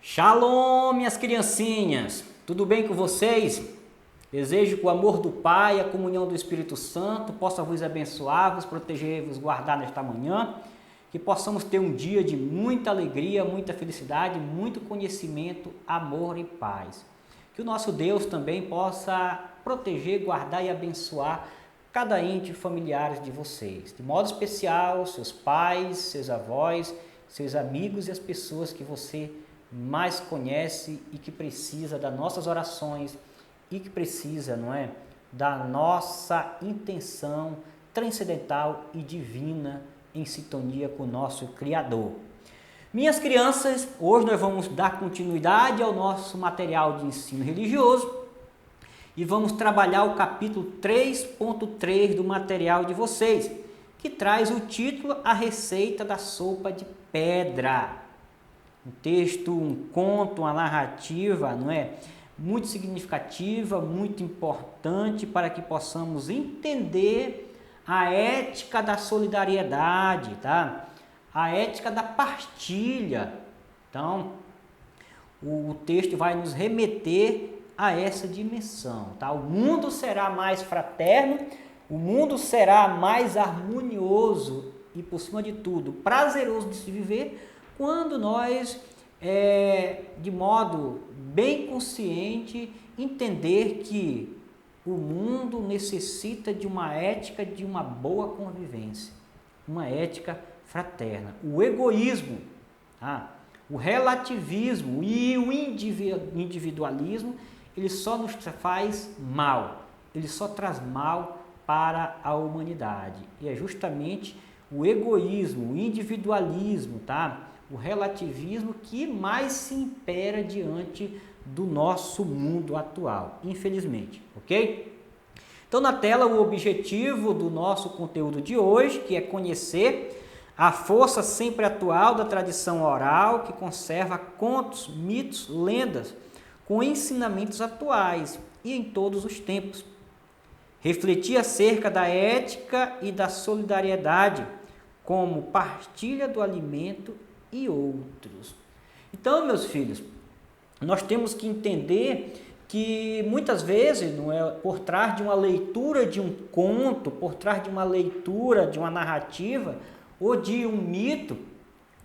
Shalom, minhas criancinhas! Tudo bem com vocês? Desejo que o amor do Pai e a comunhão do Espírito Santo possa vos abençoar, vos proteger, vos guardar nesta manhã, que possamos ter um dia de muita alegria, muita felicidade, muito conhecimento, amor e paz. Que o nosso Deus também possa proteger, guardar e abençoar cada ente familiares de vocês, de modo especial seus pais, seus avós, seus amigos e as pessoas que você mais conhece e que precisa das nossas orações e que precisa, não é, da nossa intenção transcendental e divina em sintonia com o nosso Criador. Minhas crianças, hoje nós vamos dar continuidade ao nosso material de ensino religioso e vamos trabalhar o capítulo 3.3 do material de vocês, que traz o título A Receita da Sopa de Pedra. Um texto, um conto, uma narrativa, não é? Muito significativa, muito importante para que possamos entender a ética da solidariedade, tá? A ética da partilha. Então, o texto vai nos remeter a essa dimensão, tá? O mundo será mais fraterno, o mundo será mais harmonioso e, por cima de tudo, prazeroso de se viver quando nós, de modo bem consciente, entender que o mundo necessita de uma ética de uma boa convivência, uma ética fraterna. O egoísmo, tá? O relativismo e o individualismo, ele só nos faz mal, ele só traz mal para a humanidade. E é justamente o egoísmo, o individualismo, tá? O relativismo que mais se impera diante do nosso mundo atual, infelizmente, ok? Então, na tela, o objetivo do nosso conteúdo de hoje, que é conhecer a força sempre atual da tradição oral, que conserva contos, mitos, lendas, com ensinamentos atuais e em todos os tempos. Refletir acerca da ética e da solidariedade, como partilha do alimento e outros. Então, meus filhos, nós temos que entender que muitas vezes, não é, por trás de uma leitura de um conto, por trás de uma leitura de uma narrativa ou de um mito,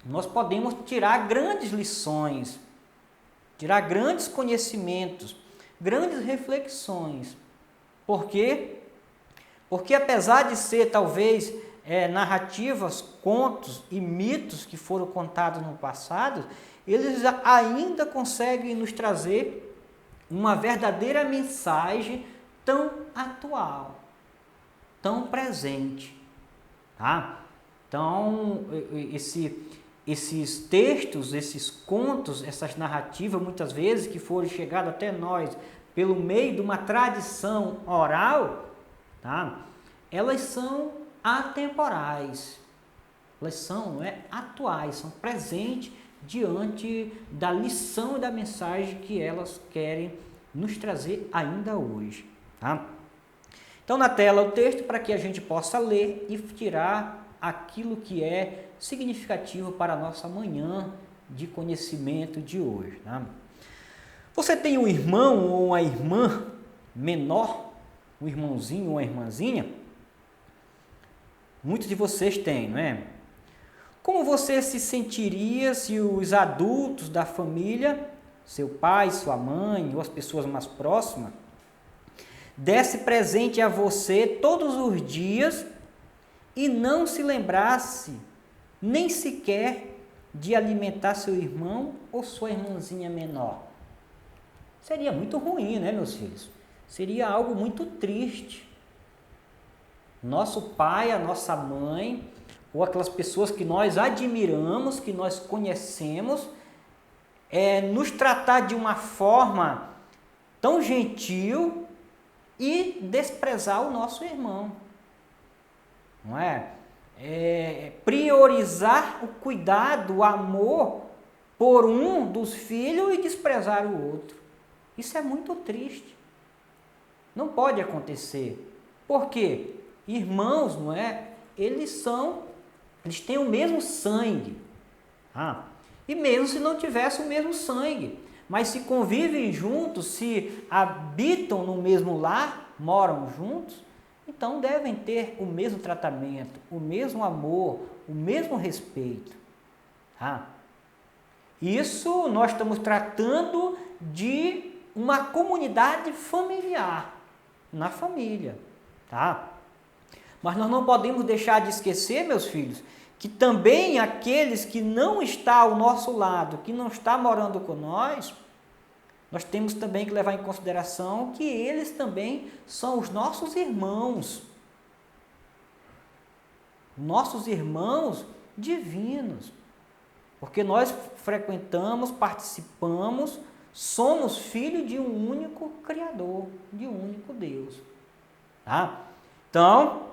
nós podemos tirar grandes lições, tirar grandes conhecimentos, grandes reflexões. Por quê? Porque apesar de ser talvez narrativas, contos e mitos que foram contados no passado, eles ainda conseguem nos trazer uma verdadeira mensagem tão atual, tão presente. Tá? Então, esses textos, esses contos, essas narrativas, muitas vezes, que foram chegadas até nós pelo meio de uma tradição oral, tá? Elas são atemporais, elas são atuais, são presentes diante da lição e da mensagem que elas querem nos trazer ainda hoje. Tá? Então, na tela, o texto para que a gente possa ler e tirar aquilo que é significativo para a nossa manhã de conhecimento de hoje. Tá? Você tem um irmão ou uma irmã menor, um irmãozinho ou uma irmãzinha? Muitos de vocês têm, não é? Como você se sentiria se os adultos da família, seu pai, sua mãe ou as pessoas mais próximas, desse presente a você todos os dias e não se lembrasse nem sequer de alimentar seu irmão ou sua irmãzinha menor? Seria muito ruim, né, meus filhos? Seria algo muito triste. Nosso pai, a nossa mãe, ou aquelas pessoas que nós admiramos, que nós conhecemos, nos tratar de uma forma tão gentil e desprezar o nosso irmão. Não é? Priorizar o cuidado, o amor por um dos filhos e desprezar o outro. Isso é muito triste. Não pode acontecer. Por quê? Irmãos, não é? Eles têm o mesmo sangue. E mesmo se não tivesse o mesmo sangue, mas se convivem juntos, se habitam no mesmo lar, moram juntos, então devem ter o mesmo tratamento, o mesmo amor, o mesmo respeito. Tá? Isso nós estamos tratando de uma comunidade familiar, na família. Tá? Mas nós não podemos deixar de esquecer, meus filhos, que também aqueles que não estão ao nosso lado, que não estão morando com nós temos também que levar em consideração que eles também são os nossos irmãos divinos, porque nós frequentamos, participamos, somos filhos de um único Criador, de um único Deus. Tá? Então,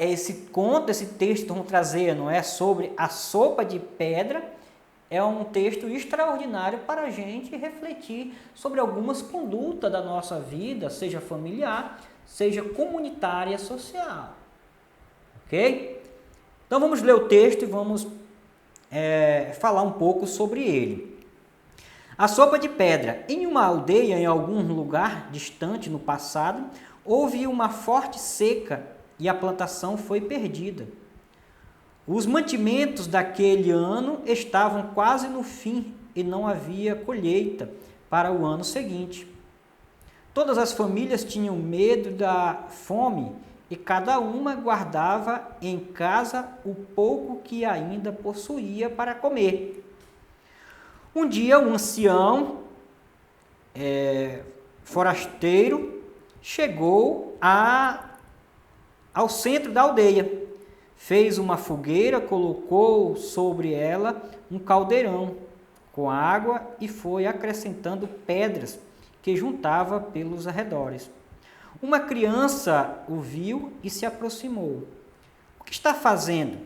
esse texto que vamos trazer, não é, sobre a sopa de pedra, é um texto extraordinário para a gente refletir sobre algumas condutas da nossa vida, seja familiar, seja comunitária e social. Ok? Então vamos ler o texto e vamos falar um pouco sobre ele. A sopa de pedra. Em uma aldeia, em algum lugar distante no passado, houve uma forte seca e a plantação foi perdida. Os mantimentos daquele ano estavam quase no fim e não havia colheita para o ano seguinte. Todas as famílias tinham medo da fome e cada uma guardava em casa o pouco que ainda possuía para comer. Um dia, um ancião forasteiro chegou ao centro da aldeia. Fez uma fogueira, colocou sobre ela um caldeirão com água e foi acrescentando pedras que juntava pelos arredores. Uma criança o viu e se aproximou. O que está fazendo?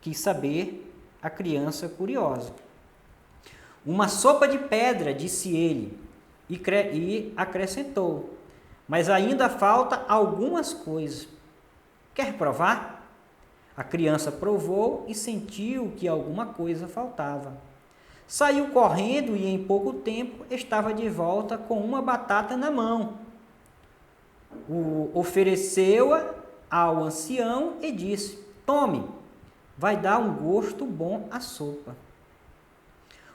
Quis saber a criança curiosa. Uma sopa de pedra, disse ele, e acrescentou. Mas ainda falta algumas coisas. Quer provar? A criança provou e sentiu que alguma coisa faltava. Saiu correndo e em pouco tempo estava de volta com uma batata na mão. Ofereceu-a ao ancião e disse: tome, vai dar um gosto bom à sopa.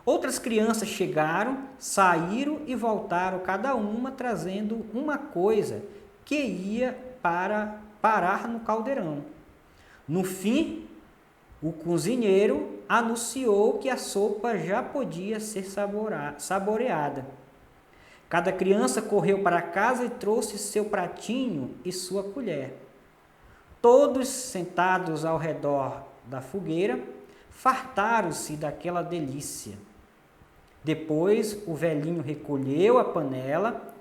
Outras crianças chegaram, saíram e voltaram, cada uma trazendo uma coisa que ia parar no caldeirão. No fim, o cozinheiro anunciou que a sopa já podia ser saboreada. Cada criança correu para casa e trouxe seu pratinho e sua colher. Todos sentados ao redor da fogueira, fartaram-se daquela delícia. Depois, o velhinho recolheu a panela,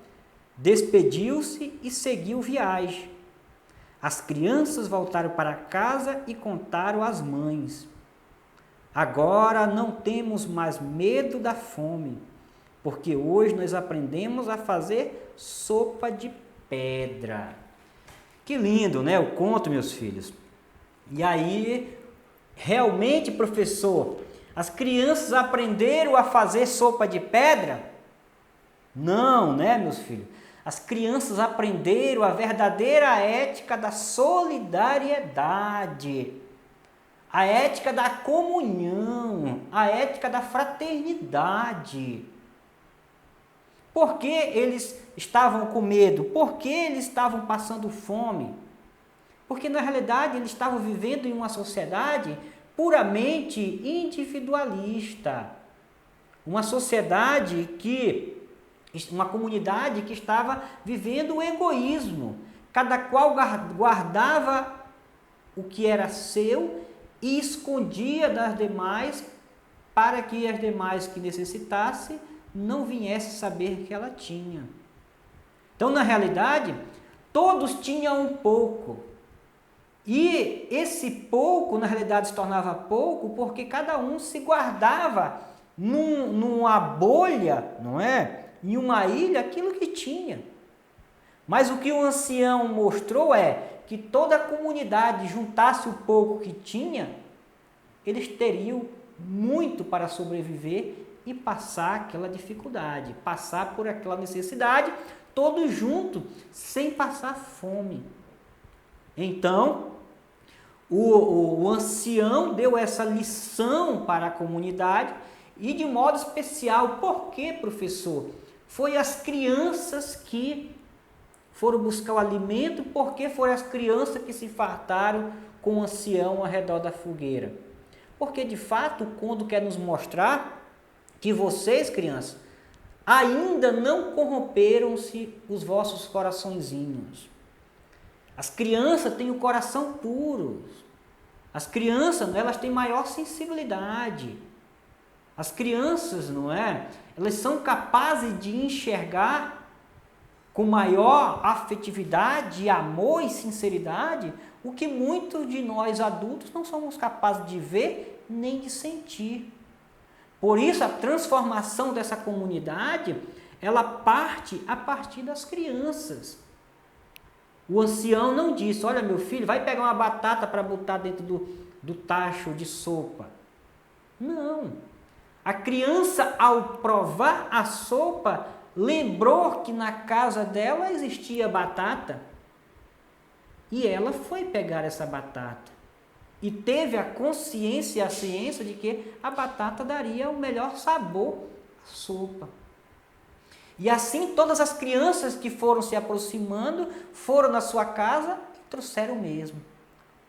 despediu-se e seguiu viagem. As crianças voltaram para casa e contaram às mães. Agora não temos mais medo da fome, porque hoje nós aprendemos a fazer sopa de pedra. Que lindo, né? O conto, meus filhos. E aí, realmente, professor, as crianças aprenderam a fazer sopa de pedra? Não, né, meus filhos? As crianças aprenderam a verdadeira ética da solidariedade, a ética da comunhão, a ética da fraternidade. Por que eles estavam com medo? Por que eles estavam passando fome? Porque, na realidade, eles estavam vivendo em uma sociedade puramente individualista. Uma sociedade uma comunidade que estava vivendo o egoísmo. Cada qual guardava o que era seu e escondia das demais para que as demais que necessitassem não viessem saber que ela tinha. Então, na realidade, todos tinham um pouco. E esse pouco, na realidade, se tornava pouco porque cada um se guardava numa bolha, não é? Em uma ilha, aquilo que tinha. Mas o que o ancião mostrou é que toda a comunidade juntasse o pouco que tinha, eles teriam muito para sobreviver e passar aquela dificuldade, passar por aquela necessidade, todos juntos, sem passar fome. Então, o ancião deu essa lição para a comunidade e de modo especial. Por quê, professor? Foi as crianças que foram buscar o alimento, porque foram as crianças que se fartaram com o ancião ao redor da fogueira. Porque, de fato, o conto quer nos mostrar que vocês, crianças, ainda não corromperam-se os vossos coraçõezinhos. As crianças têm o coração puro. As crianças, elas têm maior sensibilidade. As crianças, não é? Elas são capazes de enxergar com maior afetividade, amor e sinceridade o que muitos de nós adultos não somos capazes de ver nem de sentir. Por isso, a transformação dessa comunidade, ela parte a partir das crianças. O ancião não disse: olha, meu filho, vai pegar uma batata para botar dentro do tacho de sopa. Não. A criança, ao provar a sopa, lembrou que na casa dela existia batata. E ela foi pegar essa batata. E teve a consciência e a ciência de que a batata daria o melhor sabor à sopa. E assim todas as crianças que foram se aproximando, foram na sua casa e trouxeram o mesmo.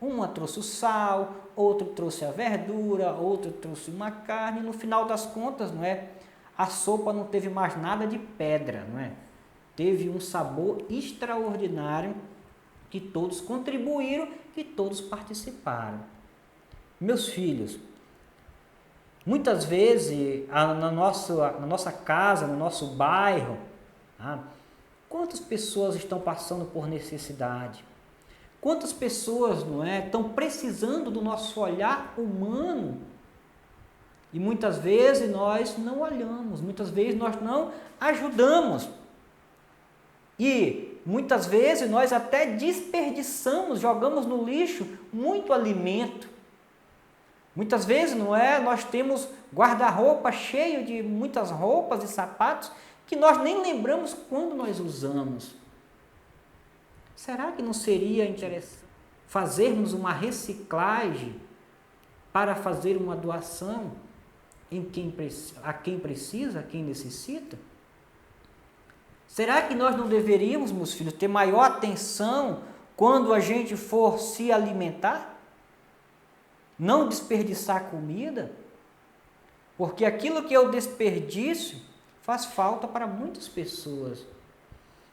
Uma trouxe o sal, outro trouxe a verdura, outro trouxe uma carne. No final das contas, não é? A sopa não teve mais nada de pedra, não é? Teve um sabor extraordinário que todos contribuíram, que todos participaram. Meus filhos, muitas vezes na nossa casa, no nosso bairro, quantas pessoas estão passando por necessidade? Quantas pessoas, não é, estão precisando do nosso olhar humano? E muitas vezes nós não olhamos, muitas vezes nós não ajudamos. E muitas vezes nós até desperdiçamos, jogamos no lixo muito alimento. Muitas vezes, não é, nós temos guarda-roupa cheio de muitas roupas e sapatos que nós nem lembramos quando nós usamos. Será que não seria interessante fazermos uma reciclagem para fazer uma doação a quem precisa, a quem necessita? Será que nós não deveríamos, meus filhos, ter maior atenção quando a gente for se alimentar? Não desperdiçar comida? Porque aquilo que é o desperdício faz falta para muitas pessoas.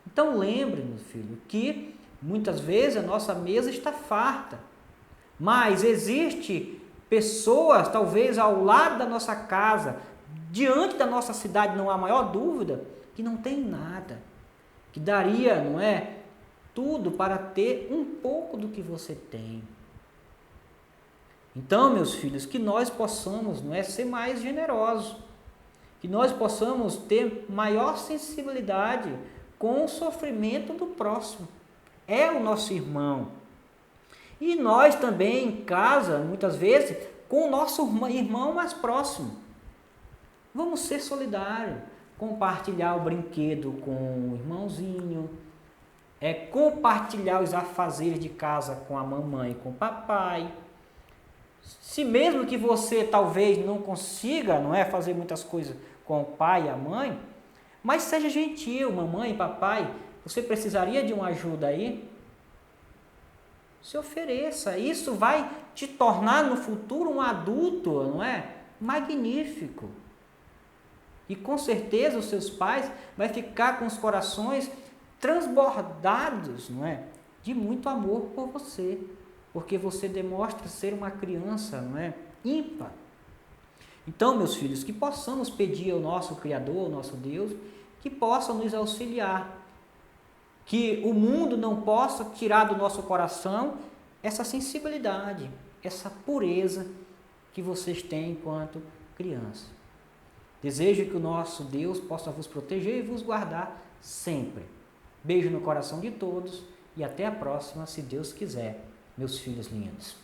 Então lembre, meu filho, que muitas vezes a nossa mesa está farta, mas existe pessoas, talvez ao lado da nossa casa, diante da nossa cidade, não há maior dúvida, que não tem nada, que daria, não é, tudo para ter um pouco do que você tem. Então, meus filhos, que nós possamos, não é, ser mais generosos, que nós possamos ter maior sensibilidade com o sofrimento do próximo. É o nosso irmão. E nós também em casa, muitas vezes, com o nosso irmão mais próximo. Vamos ser solidários, compartilhar o brinquedo com o irmãozinho, compartilhar os afazeres de casa com a mamãe e com o papai. Se mesmo que você talvez não consiga, não é, fazer muitas coisas com o pai e a mãe, mas seja gentil, mamãe e papai, você precisaria de uma ajuda aí? Se ofereça, isso vai te tornar no futuro um adulto, não é? Magnífico. E com certeza os seus pais vão ficar com os corações transbordados, não é? De muito amor por você. Porque você demonstra ser uma criança, não é? Ímpar. Então, meus filhos, que possamos pedir ao nosso Criador, ao nosso Deus, que possa nos auxiliar. Que o mundo não possa tirar do nosso coração essa sensibilidade, essa pureza que vocês têm enquanto criança. Desejo que o nosso Deus possa vos proteger e vos guardar sempre. Beijo no coração de todos e até a próxima, se Deus quiser, meus filhos lindos.